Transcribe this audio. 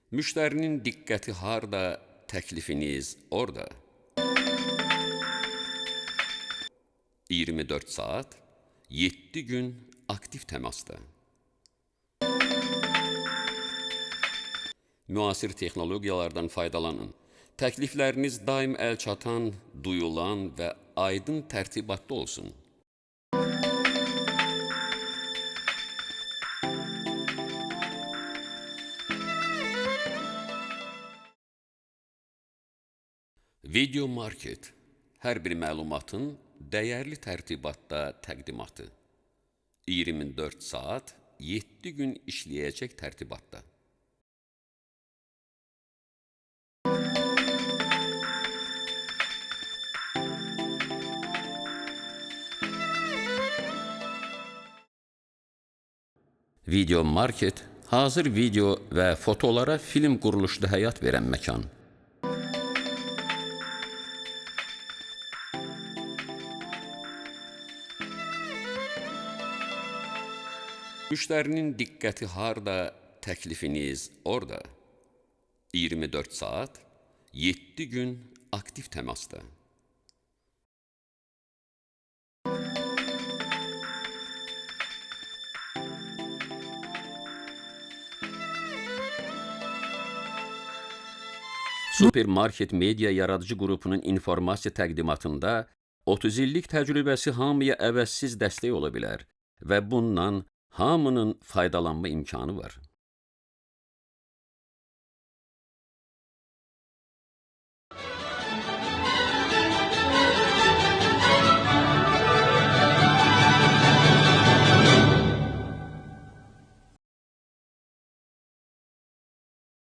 Müştərinin diqqəti harda, təklifiniz orada. 24 saat, 7 gün aktiv təmasda. Müasir texnologiyalardan faydalanın. Təklifləriniz daim əlçatan, duyulan və aydın tərtibatda olsun. Video market hər bir məlumatın dəyərli tərtibatda təqdimatı. 24 saat, 7 gün işləyəcək tərtibatda. Video market hazır video və fotolara film quruluşda həyat verən məkan. Müştərinin diqqəti harda, təklifiniz orada. 24 saat, 7 gün aktiv təmasda. Supermarket Media Yaradıcı Qrupunun informasiya təqdimatında 30 illik təcrübəsi hamıya əvəzsiz dəstək ola bilər və bundan hamının faydalanma imkanı var.